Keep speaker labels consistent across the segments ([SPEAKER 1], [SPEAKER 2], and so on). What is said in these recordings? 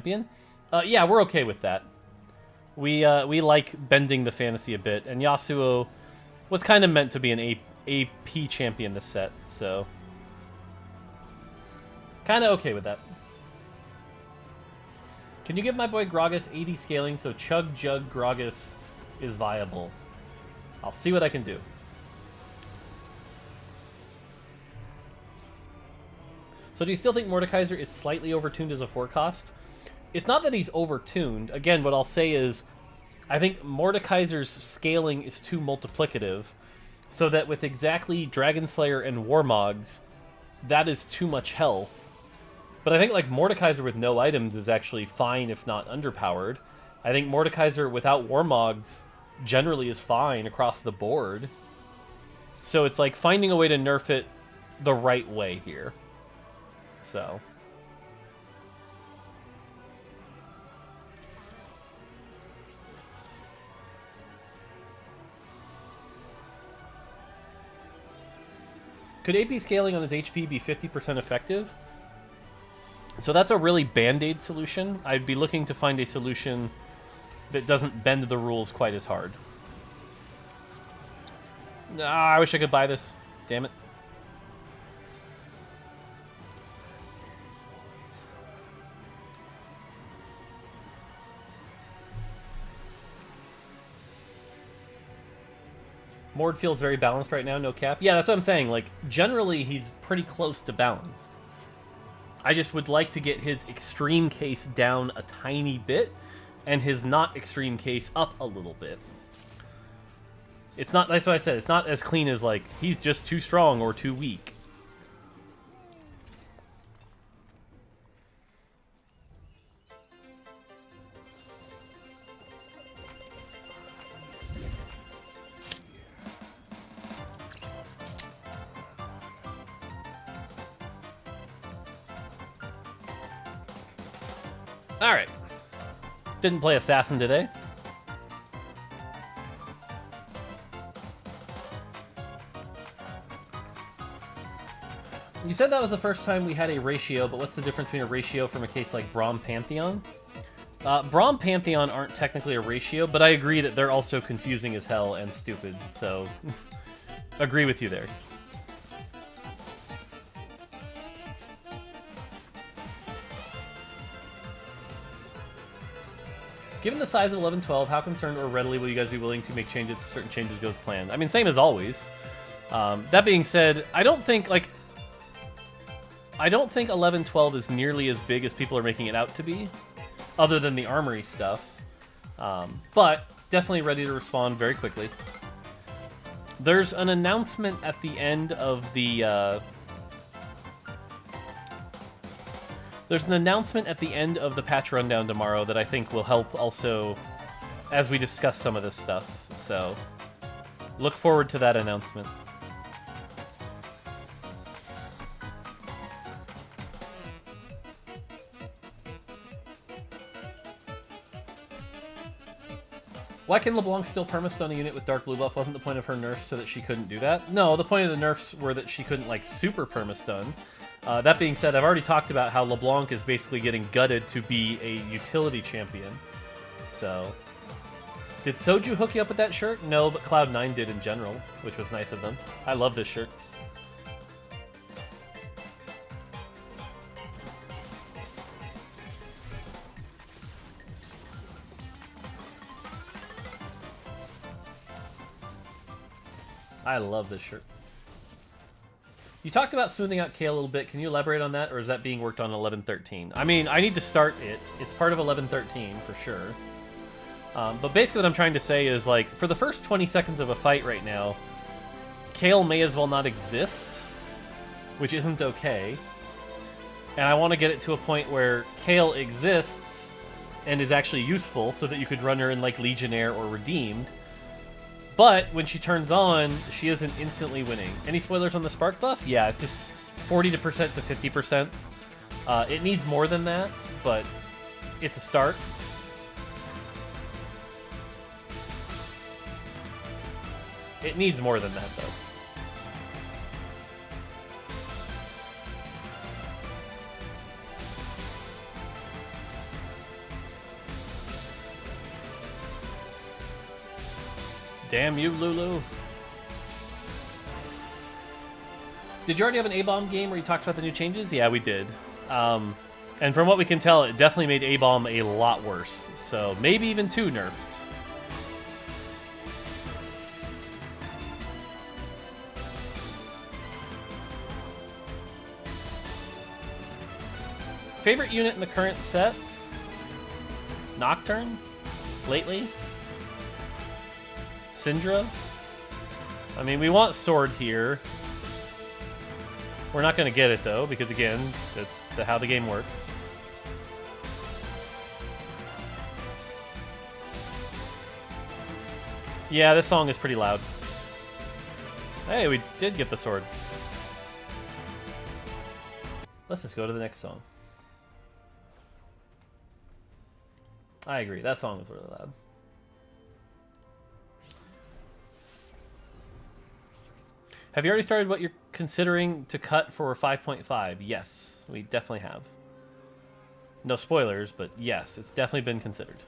[SPEAKER 1] champion. Yeah, we're okay with that. We like bending the fantasy a bit, and Yasuo was kind of meant to be an AP champion this set, so kind of okay with that. Can you give my boy Gragas 80 scaling so Chug Jug Gragas is viable? I'll see what I can do. So do you still think Mordekaiser is slightly overtuned as a 4 cost? It's not that he's overtuned. Again, what I'll say is I think Mordekaiser's scaling is too multiplicative, so that with exactly Dragon Slayer and Warmogs, that is too much health. But I think like Mordekaiser with no items is actually fine, if not underpowered. I think Mordekaiser without Warmogs generally is fine across the board. So it's like finding a way to nerf it the right way here. So could AP scaling on his HP be 50% effective? So that's a really band-aid solution. I'd be looking to find a solution that doesn't bend the rules quite as hard. Ah, I wish I could buy this. Damn it. Mord feels very balanced right now, no cap. Yeah, that's what I'm saying. Like, generally, he's pretty close to balanced. I just would like to get his extreme case down a tiny bit, and his not extreme case up a little bit. It's not, that's what I said, it's not as clean as, like, he's just too strong or too weak. Alright. Didn't play Assassin today. You said that was the first time we had a ratio, but what's the difference between a ratio from a case like Braum Pantheon? Braum Pantheon aren't technically a ratio, but I agree that they're also confusing as hell and stupid, so agree with you there. Given the size of 11-12, how concerned or readily will you guys be willing to make changes if certain changes go as planned? I mean, same as always. That being said, I don't think 11-12 is nearly as big as people are making it out to be, other than the Armory stuff. But definitely ready to respond very quickly. There's an announcement at the end of the... There's an announcement at the end of the patch rundown tomorrow that I think will help also as we discuss some of this stuff. So look forward to that announcement. Why can LeBlanc still permastun a unit with Dark Blue buff? Wasn't the point of her nerfs so that she couldn't do that? No, the point of the nerfs were that she couldn't, like, super permastun. That being said, I've already talked about how LeBlanc is basically getting gutted to be a utility champion. So, did Soju hook you up with that shirt? No, but Cloud9 did in general, which was nice of them. I love this shirt. I love this shirt. You talked about smoothing out Kale a little bit. Can you elaborate on that, or is that being worked on 11-13? I mean, I need to start it. It's part of 11-13 for sure. But basically what I'm trying to say is, like, for the first 20 seconds of a fight right now, Kale may as well not exist, which isn't okay. And I want to get it to a point where Kale exists and is actually useful so that you could run her in, like, Legionnaire or Redeemed. But when she turns on, she isn't instantly winning. Any spoilers on the Spark buff? Yeah, it's just 40% to 50%. It needs more than that, but it's a start. It needs more than that, though. Damn you, Lulu. Did you already have an A-Bomb game where you talked about the new changes? Yeah, we did. And from what we can tell, it definitely made A-Bomb a lot worse. So maybe even too nerfed. Favorite unit in the current set? Nocturne? Lately? Syndra? I mean, we want Sword here. We're not going to get it, though, because, again, that's how the game works. Yeah, this song is pretty loud. Hey, we did get the sword. Let's just go to the next song. I agree, that song is really loud. Have you already started what you're considering to cut for 5.5? Yes, we definitely have. No spoilers, but yes, it's definitely been considered.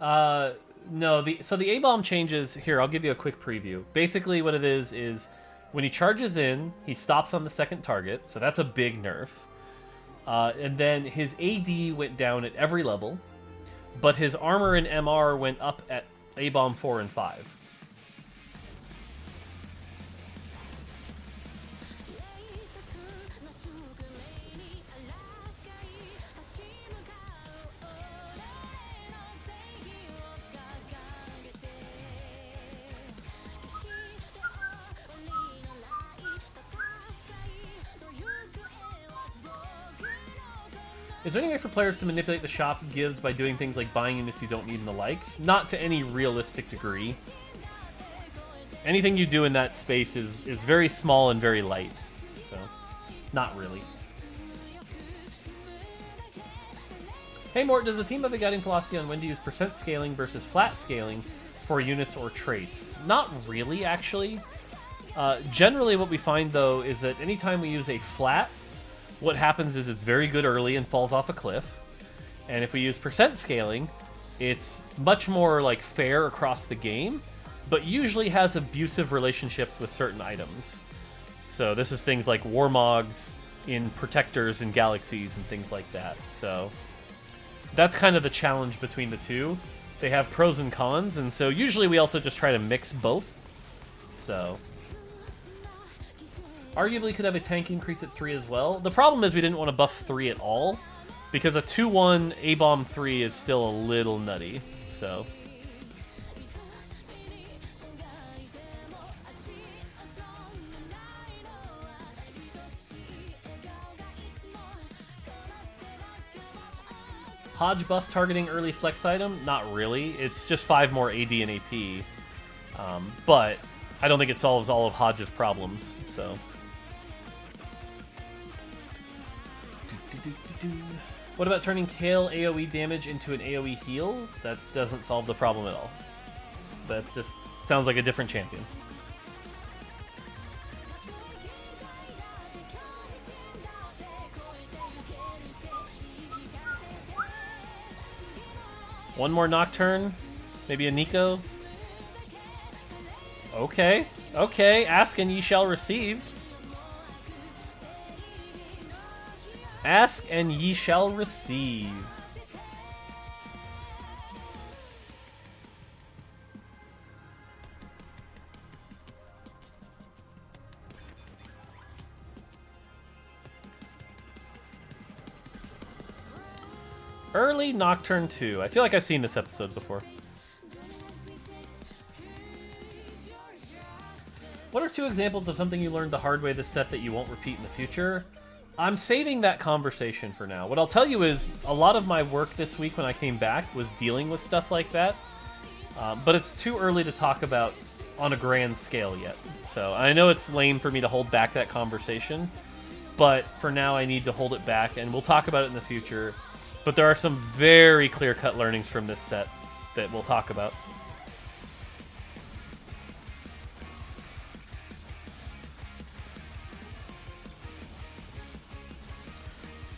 [SPEAKER 1] No, so the A-Bomb changes, here, I'll give you a quick preview. Basically what it is when he charges in, he stops on the second target, so that's a big nerf. And then his AD went down at every level, but his armor and MR went up at A-Bomb 4 and 5. Is there any way for players to manipulate the shop gives by doing things like buying units you don't need and the likes? Not to any realistic degree. Anything you do in that space is very small and very light. So, not really. Hey Mort, does the team have a guiding philosophy on when to use percent scaling versus flat scaling for units or traits? Not really, actually. Generally what we find, though, is that anytime we use a flat, what happens is it's very good early and falls off a cliff. And if we use percent scaling, it's much more like fair across the game, but usually has abusive relationships with certain items. So this is things like Warmogs in Protectors and Galaxies and things like that. So that's kind of the challenge between the two. They have pros and cons, and so usually we also just try to mix both. So arguably could have a tank increase at 3 as well. The problem is we didn't want to buff 3 at all, because a 2-1 A-Bomb 3 is still a little nutty, so. Hodge buff targeting early flex item? Not really. It's just 5 more AD and AP. But I don't think it solves all of Hodge's problems, so. What about turning Kale AoE damage into an AoE heal? That doesn't solve the problem at all. That just sounds like a different champion. One more Nocturne? Maybe a Nico? Okay. Okay, ask and ye shall receive. Ask and ye shall receive. Early Nocturne 2. I feel like I've seen this episode before. What are 2 examples of something you learned the hard way this set that you won't repeat in the future? I'm saving that conversation for now. What I'll tell you is a lot of my work this week when I came back was dealing with stuff like that. But it's too early to talk about on a grand scale yet. So I know it's lame for me to hold back that conversation, but for now I need to hold it back, and we'll talk about it in the future. But there are some very clear-cut learnings from this set that we'll talk about.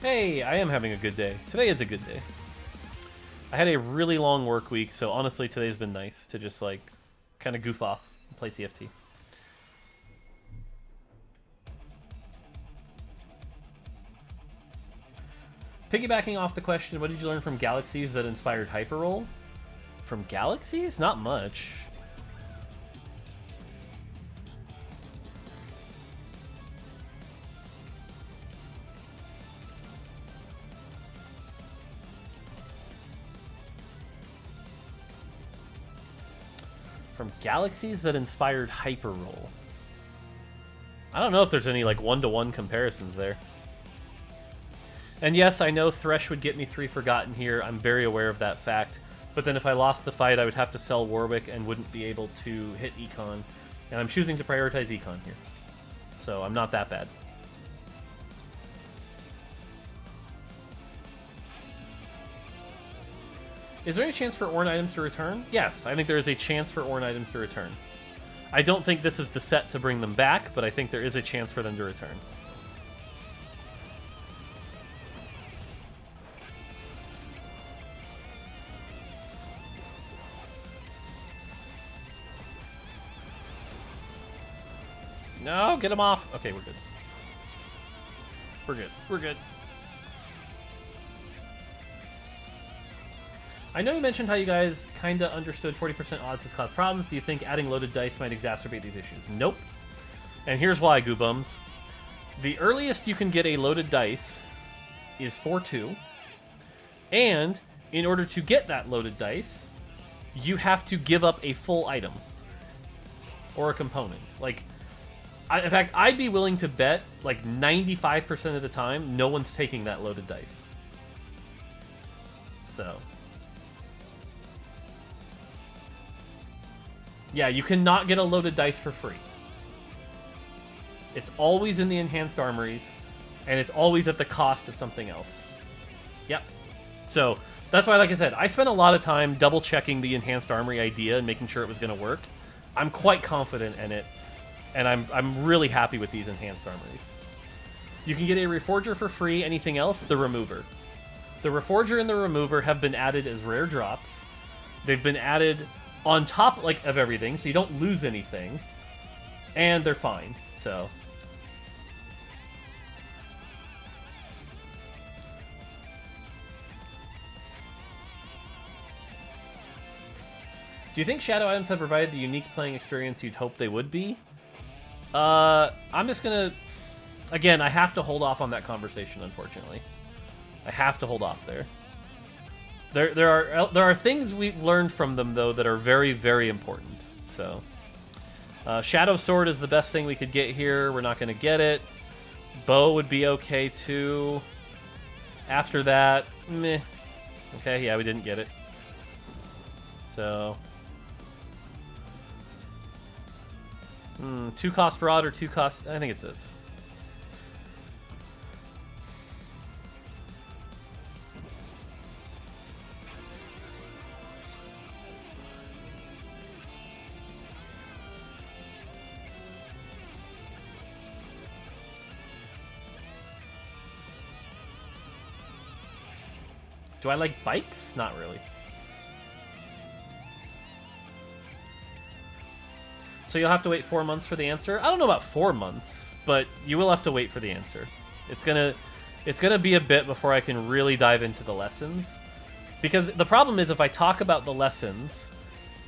[SPEAKER 1] Hey, I am having a good day. Today is a good day. I had a really long work week, so honestly today's been nice to just like kind of goof off and play TFT. Piggybacking off the question, what did you learn from galaxies that inspired Hyperroll? From galaxies? Not much. From galaxies that inspired Hyperroll. I don't know if there's any like one-to-one comparisons there. And yes, I know Thresh would get me 3 Forgotten here. I'm very aware of that fact. But then if I lost the fight, I would have to sell Warwick and wouldn't be able to hit Econ. And I'm choosing to prioritize Econ here. So I'm not that bad. Is there any chance for Ornn items to return? Yes, I think there is a chance for Ornn items to return. I don't think this is the set to bring them back, but I think there is a chance for them to return. No, get him off. Okay, we're good. We're good. We're good. I know you mentioned how you guys kind of understood 40% odds has caused problems. Do you think adding loaded dice might exacerbate these issues? Nope. And here's why, Goobums. The earliest you can get a loaded dice is 4-2. And in order to get that loaded dice, you have to give up a full item. Or a component. Like, in fact, I'd be willing to bet, like, 95% of the time, no one's taking that loaded dice. So... yeah, you cannot get a loaded dice for free. It's always in the enhanced armories, and it's always at the cost of something else. Yep. So, that's why, like I said, I spent a lot of time double-checking the enhanced armory idea and making sure it was going to work. I'm quite confident in it, and I'm really happy with these enhanced armories. You can get a Reforger for free. Anything else? The Remover. The Reforger and the Remover have been added as rare drops. They've been added on top like of everything, so you don't lose anything, and they're fine. So do you think shadow items have provided the unique playing experience you'd hope they would be? I'm just gonna, again, I have to hold off on that conversation, unfortunately. I have to hold off there. There are things we've learned from them, though, that are very, very important. So, Shadow Sword is the best thing we could get here. We're not going to get it. Bow would be okay, too. After that, meh. Okay, yeah, we didn't get it. So... 2 cost Rod or 2 cost... I think it's this. Do I like bikes? Not really. So you'll have to wait 4 months for the answer? I don't know about 4 months, but you will have to wait for the answer. It's gonna be a bit before I can really dive into the lessons. Because the problem is if I talk about the lessons,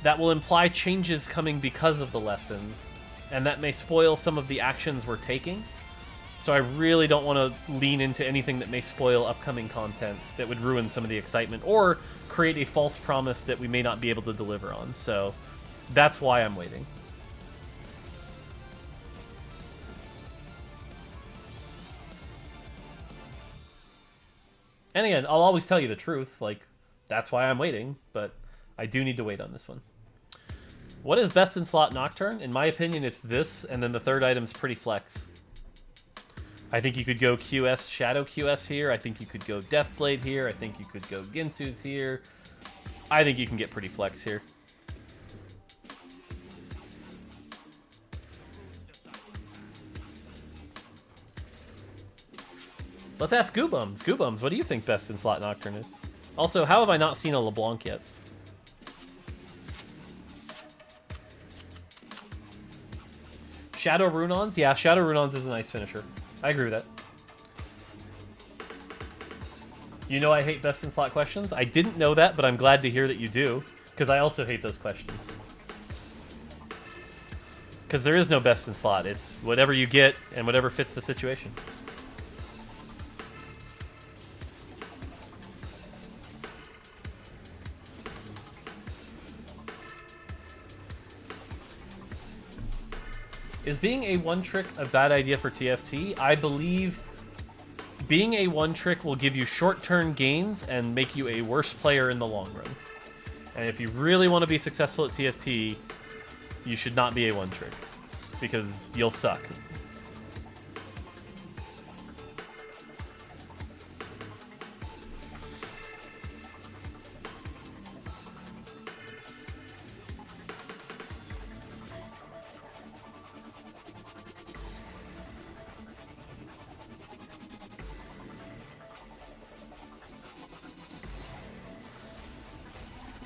[SPEAKER 1] that will imply changes coming because of the lessons, and that may spoil some of the actions we're taking. So I really don't want to lean into anything that may spoil upcoming content that would ruin some of the excitement or create a false promise that we may not be able to deliver on. So that's why I'm waiting. And again, I'll always tell you the truth. Like, that's why I'm waiting, but I do need to wait on this one. What is best in slot Nocturne? In my opinion, it's this, and then the third item's pretty flex. I think you could go QS, Shadow QS here. I think you could go Deathblade here. I think you could go Ginsu's here. I think you can get pretty flex here. Let's ask Goobums. Goobums, what do you think best in slot Nocturne is? Also, how have I not seen a LeBlanc yet? Shadow Runons? Yeah, Shadow Runons is a nice finisher. I agree with that. You know I hate best in slot questions? I didn't know that, but I'm glad to hear that you do, because I also hate those questions. Because there is no best in slot. It's whatever you get and whatever fits the situation. Is being a one-trick a bad idea for TFT? I believe being a one-trick will give you short-term gains and make you a worse player in the long run. And if you really want to be successful at TFT, you should not be a one-trick, because you'll suck.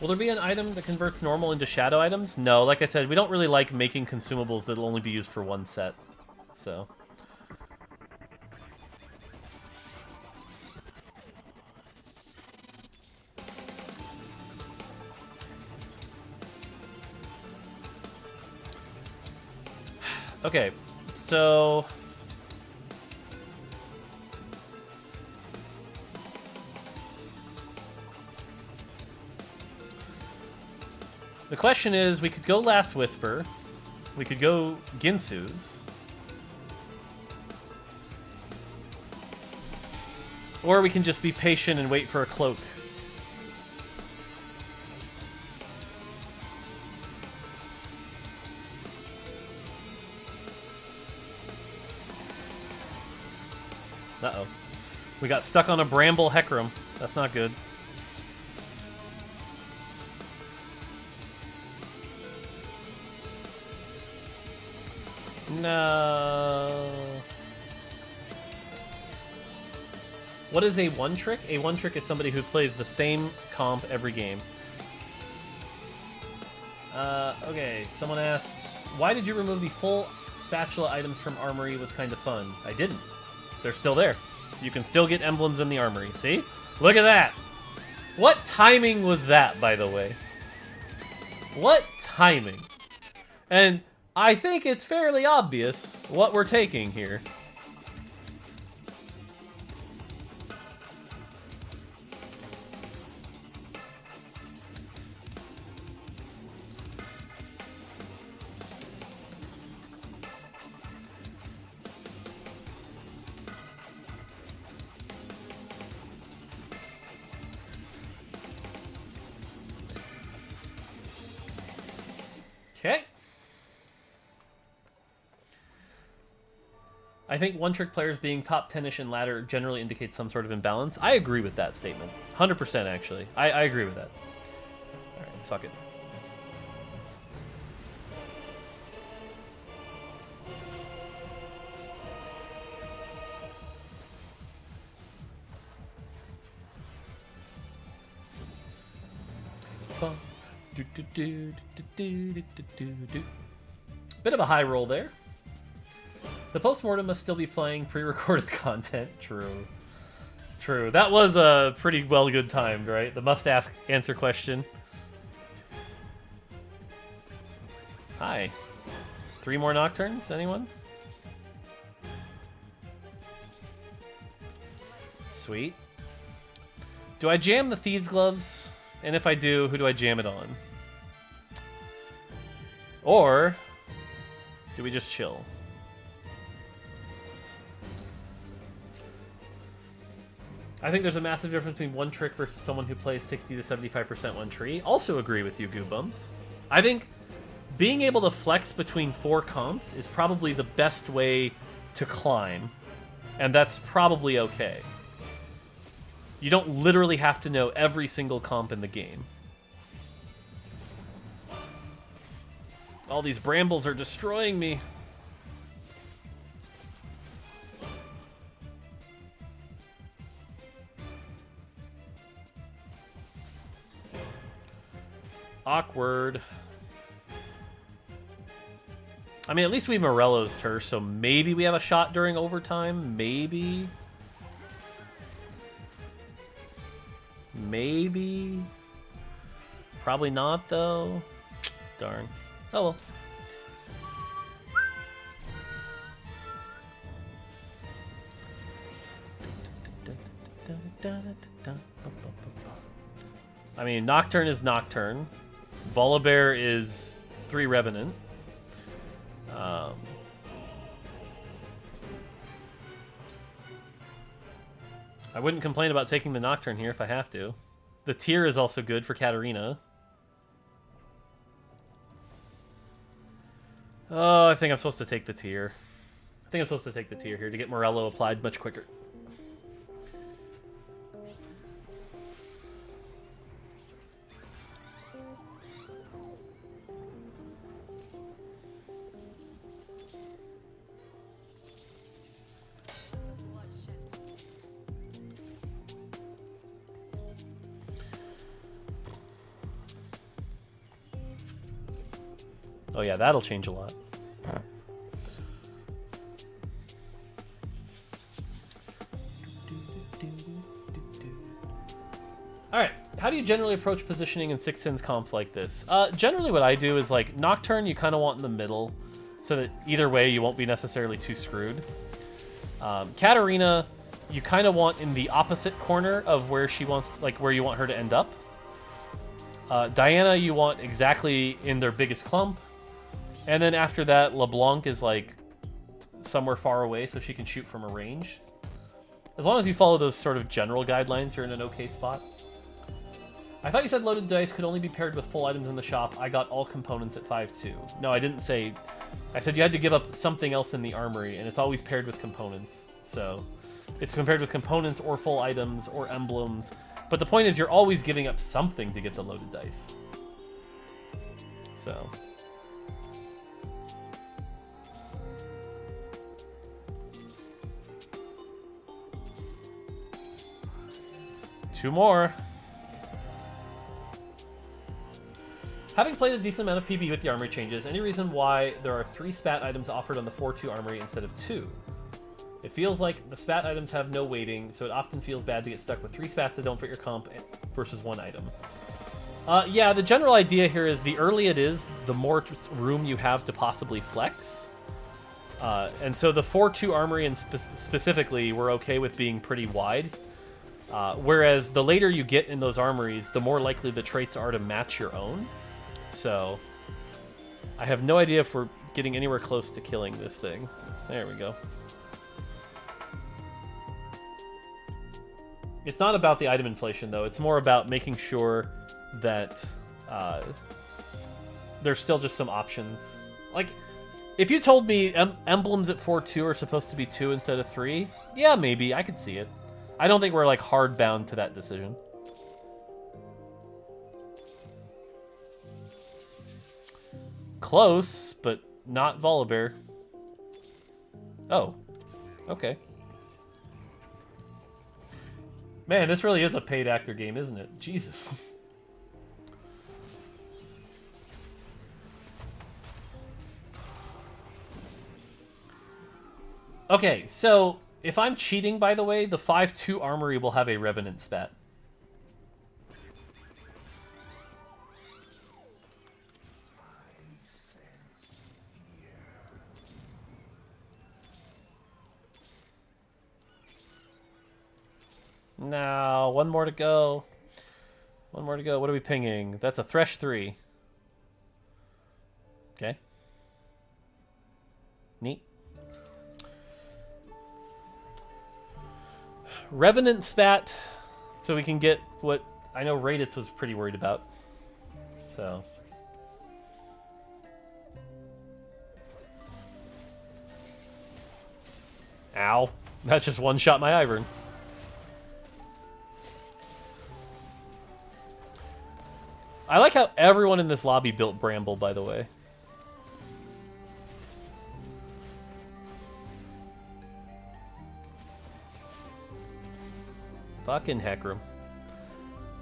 [SPEAKER 1] Will there be an item that converts normal into shadow items? No, like I said, we don't really like making consumables that'll only be used for one set. So. Okay, so... the question is, we could go Last Whisper, we could go Ginsu's, or we can just be patient and wait for a cloak. Uh-oh. We got stuck on a Bramble Hecarim. That's not good. No. What is a one-trick? A one-trick is somebody who plays the same comp every game. Okay, someone asked, why did you remove the full spatula items from Armory? Was kind of fun. I didn't. They're still there. You can still get emblems in the Armory. See? Look at that! What timing was that, by the way? What timing? And I think it's fairly obvious what we're taking here. Okay. I think one-trick players being top 10-ish in ladder generally indicates some sort of imbalance. I agree with that statement. 100% actually. I agree with that. Alright, fuck it. Bit of a high roll there. The postmortem must still be playing pre-recorded content. True. True. That was a pretty well good timed, right? The must-ask answer question. Hi. 3 more Nocturnes? Anyone? Sweet. Do I jam the Thieves' Gloves? And if I do, who do I jam it on? Or do we just chill? I think there's a massive difference between one trick versus someone who plays 60 to 75% one tree. Also agree with you, Goobums. I think being able to flex between 4 comps is probably the best way to climb. And that's probably okay. You don't literally have to know every single comp in the game. All these brambles are destroying me. Awkward. I mean, at least we Morello's her, so maybe we have a shot during overtime. Maybe. Maybe. Probably not, though. Darn. Oh well. I mean, Nocturne is Nocturne. Volibear is 3 Revenant. I wouldn't complain about taking the Nocturne here if I have to. The tier is also good for Katarina. Oh, I think I'm supposed to take the tier. I think I'm supposed to take the tier here to get Morello applied much quicker. Oh yeah, that'll change a lot. Alright, how do you generally approach positioning in 6-Sins comps like this? Generally what I do is, like, Nocturne you kind of want in the middle, so that either way you won't be necessarily too screwed. Katarina, you kind of want in the opposite corner of where she wants, like, where you want her to end up. Diana you want exactly in their biggest clump. And then after that, LeBlanc is, like, somewhere far away so she can shoot from a range. As long as you follow those sort of general guidelines, you're in an okay spot. I thought you said loaded dice could only be paired with full items in the shop. I got all components at 5-2. No, I didn't say... I said you had to give up something else in the armory, and it's always paired with components. So, it's compared with components or full items or emblems. But the point is you're always giving up something to get the loaded dice. So... 2 more. Having played a decent amount of PB with the armory changes, any reason why there are 3 spat items offered on the 4-2 armory instead of 2? It feels like the spat items have no weighting, so it often feels bad to get stuck with 3 spats that don't fit your comp versus 1 item. Yeah, the general idea here is the earlier it is, the more room you have to possibly flex. And so the 4-2 armory and specifically, we're okay with being pretty wide. Whereas the later you get in those armories, the more likely the traits are to match your own. So, I have no idea if we're getting anywhere close to killing this thing. There we go. It's not about the item inflation, though. It's more about making sure that there's still just some options. Like, if you told me emblems at 4-2 are supposed to be 2 instead of 3, yeah, maybe. I could see it. I don't think we're, like, hard bound to that decision. Close, but not Volibear. Oh. Okay. Man, this really is a paid actor game, isn't it? Jesus. Okay, so... if I'm cheating, by the way, the 5-2 armory will have a Revenant spat. No, 1 more to go. 1 more to go. What are we pinging? That's a Thresh 3. Okay. Neat. Revenant spat, so we can get what I know Raditz was pretty worried about. So. Ow. That just one-shot my Ivern. I like how everyone in this lobby built Bramble, by the way. Fucking Hecarim.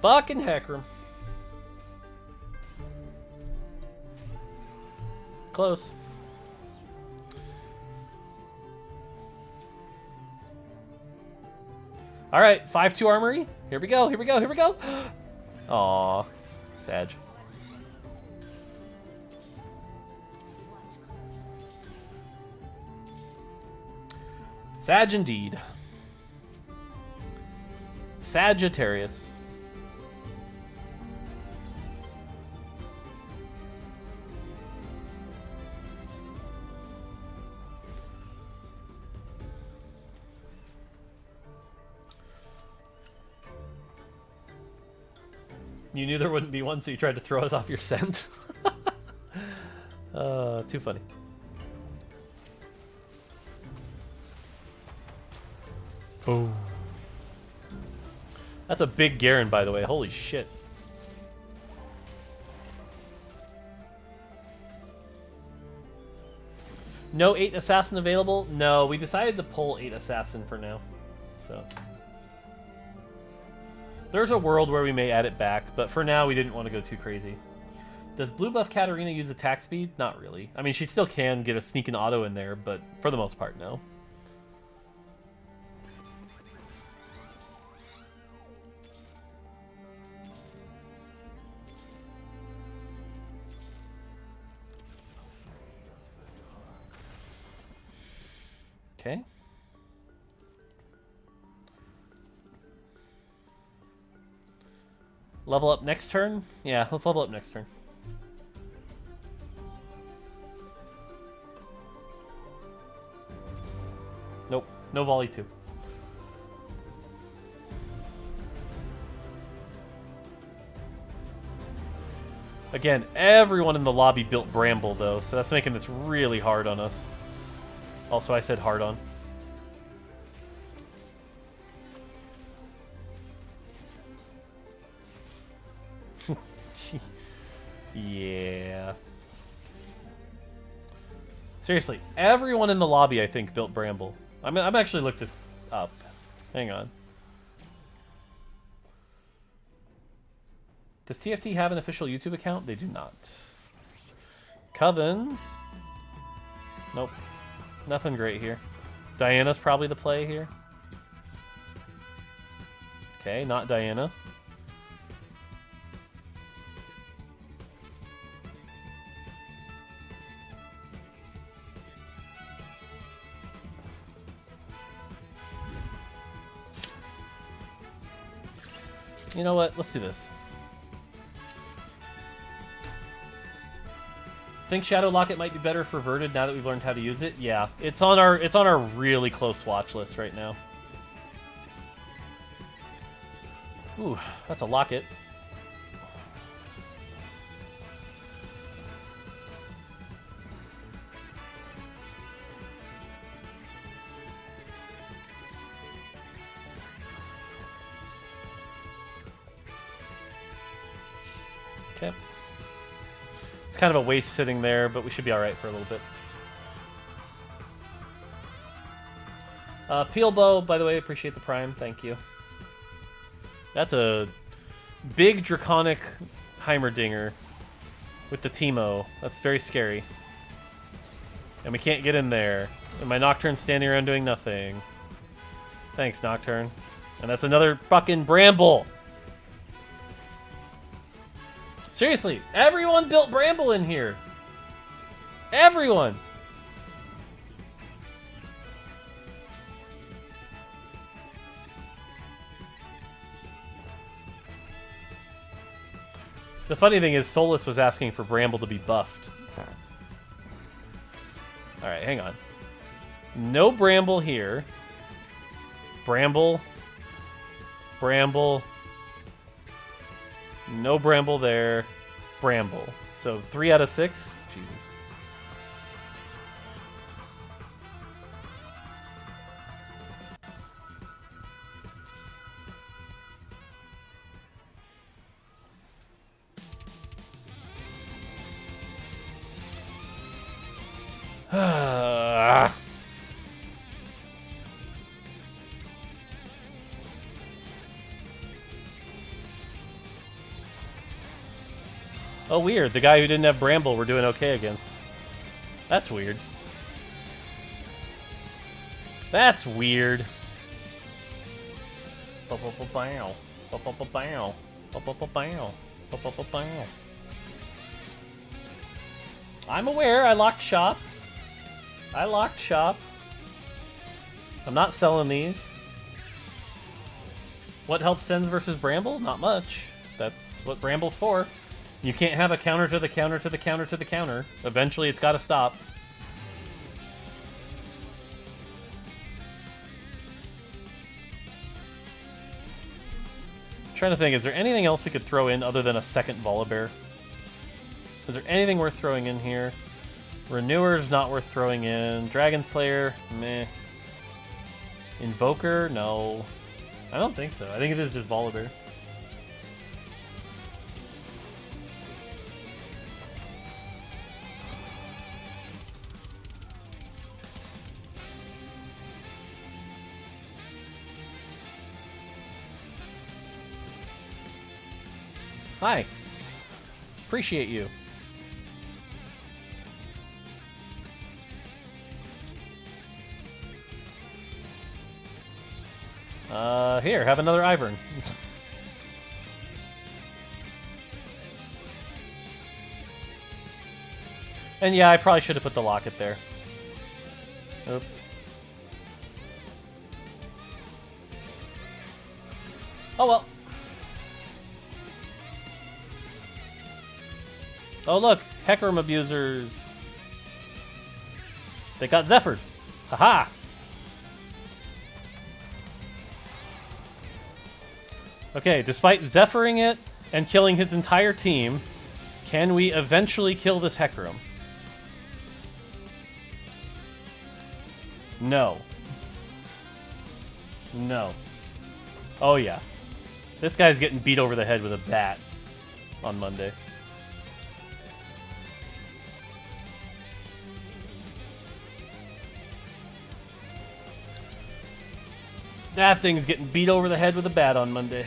[SPEAKER 1] Fucking Hecarim. close. All right, 5-2 Armory. Here we go, here we go, here we go. Aw, Sag. Sag indeed. Sagittarius. You knew there wouldn't be one, so you tried to throw us off your scent. Too funny. Oh. That's a big Garen, by the way. Holy shit. No 8 Assassin available? No, we decided to pull 8 Assassin for now. So there's a world where we may add it back, but for now we didn't want to go too crazy. Does blue buff Katarina use attack speed? Not really. I mean, she still can get a sneak and auto in there, but for the most part, no. Okay. Level up next turn? Yeah, let's level up next turn. Nope, no volley 2. Again, everyone in the lobby built Bramble though, so that's making this really hard on us. Also, I said hard on. Yeah. Seriously, everyone in the lobby, I think, built Bramble. I'm actually looked this up. Hang on. Does TFT have an official YouTube account? They do not. Coven. Nope. Nothing great here. Diana's probably the play here. Okay, not Diana. You know what? Let's do this. Think Shadow Locket might be better for Verted now that we've learned how to use it. Yeah, it's on our really close watch list right now. Ooh, that's a locket. Okay. It's kind of a waste sitting there, but we should be alright for a little bit. Peel Bow, by the way, appreciate the prime. Thank you. That's a big Draconic Heimerdinger with the Teemo. That's very scary. And we can't get in there. And my Nocturne's standing around doing nothing. Thanks, Nocturne. And that's another fucking Bramble! Seriously, everyone built Bramble in here. Everyone. The funny thing is Solus was asking for Bramble to be buffed. Alright, hang on. No Bramble here. Bramble. Bramble. No Bramble there. Bramble. So 3 out of 6? Jesus. Oh, weird. The guy who didn't have Bramble we're doing okay against. That's weird. That's weird. I'm aware, I locked shop. I locked shop. I'm not selling these. What helps Sens versus Bramble? Not much. That's what Bramble's for. You can't have a counter to the counter to the counter to the counter. Eventually it's gotta stop. Trying to think, is there anything else we could throw in other than a second Volibear? Is there anything worth throwing in here? Renewer's not worth throwing in. Dragon Slayer, meh. Invoker, no. I don't think so. I think it is just Volibear. Hi. Appreciate you. Here, have another Ivern. And yeah, I probably should have put the locket there. Oops. Oh well. Oh look, Hecarim abusers. They got Zephyred. Haha. Okay, despite Zephyring it and killing his entire team, can we eventually kill this Hecarim? No. No. Oh yeah. This guy's getting beat over the head with a bat on Monday. That thing's getting beat over the head with a bat on Monday.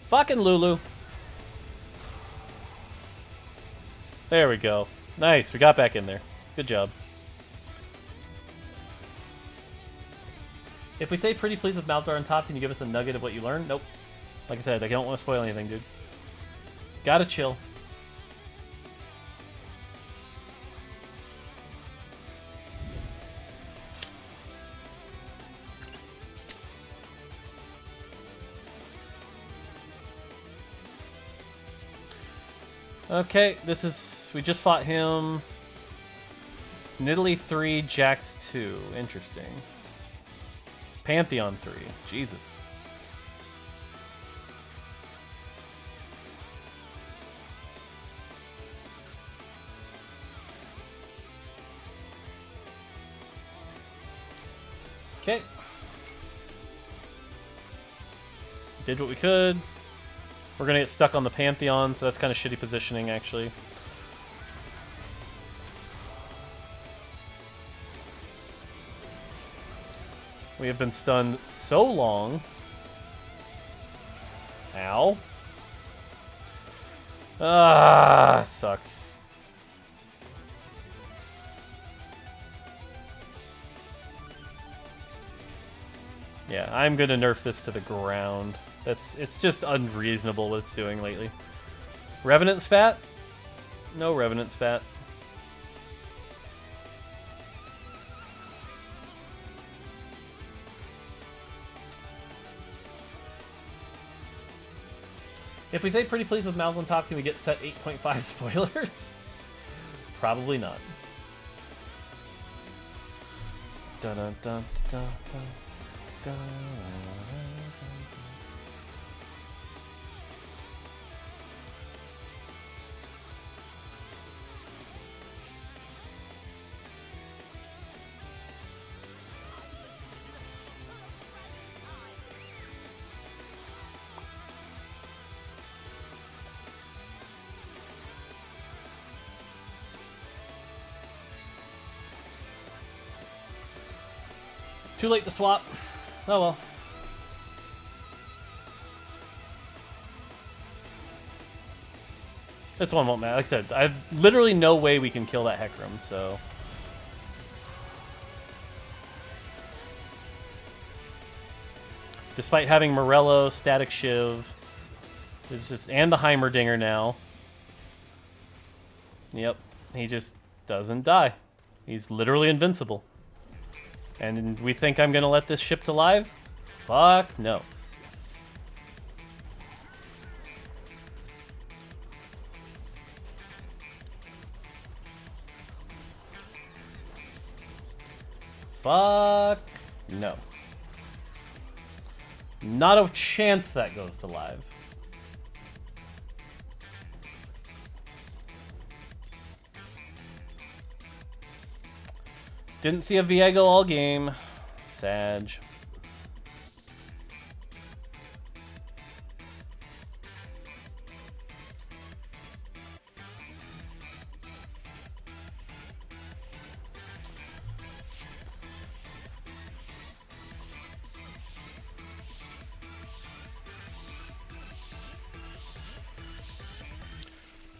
[SPEAKER 1] Fucking Lulu. There we go. Nice, we got back in there. Good job. If we say pretty please with Malzahar on top, can you give us a nugget of what you learned? Nope. Like I said, I don't want to spoil anything, dude. Gotta chill. Okay, this is... we just fought him. Nidalee 3, Jax 2. Interesting. Pantheon 3. Jesus. Okay. Did what we could. We're gonna get stuck on the Pantheon, so that's kind of shitty positioning, actually. We have been stunned so long. Ow. Ah, sucks. Yeah, I'm gonna nerf this to the ground. It's just unreasonable what it's doing lately. Revenant Spat? No Revenant Spat. If we say pretty please with Mouths on top, can we get set 8.5 spoilers? Probably not. Dun dun dun dun dun dun. Too late to swap. Oh well. This one won't matter. Like I said, I've literally no way we can kill that Hecarim, so... Despite having Morello, Static Shiv, it's just, and the Heimerdinger now. Yep, he just doesn't die. He's literally invincible. And we think I'm gonna let this ship to live? Fuck no. Fuck no. Not a chance that goes to live. Didn't see a Viego all game. Sag.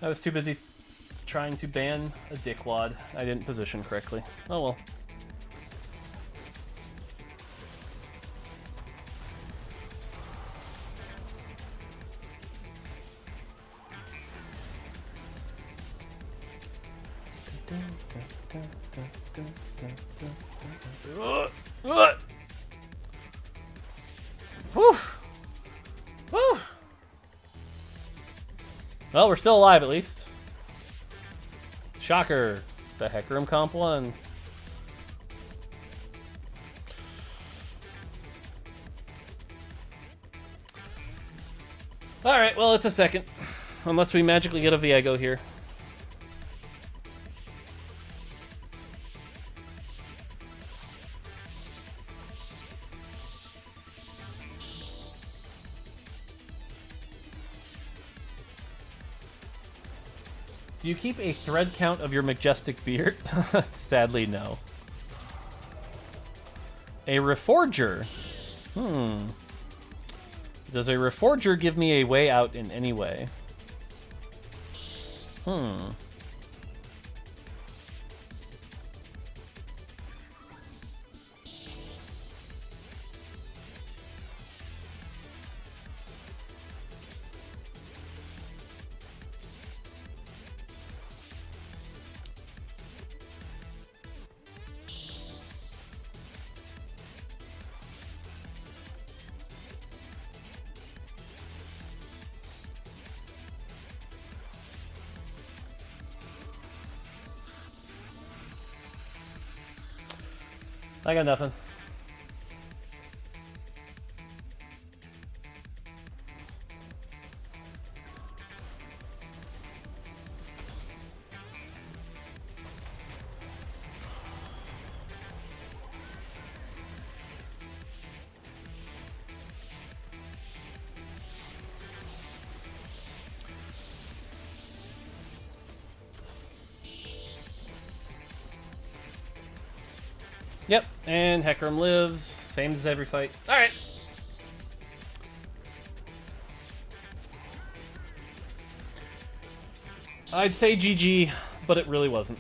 [SPEAKER 1] I was too busy trying to ban a dickwad. I didn't position correctly. Oh well. Whew. Whew. Well, we're still alive at least. Shocker. The Hecarim comp won. Alright, well, it's a second. Unless we magically get a Viego here. Do you keep a thread count of your majestic beard? Sadly, no. A Reforger. Does a Reforger give me a way out in any way? I got nothing. Yep, and Hecarim lives. Same as every fight. Alright. I'd say GG, but it really wasn't.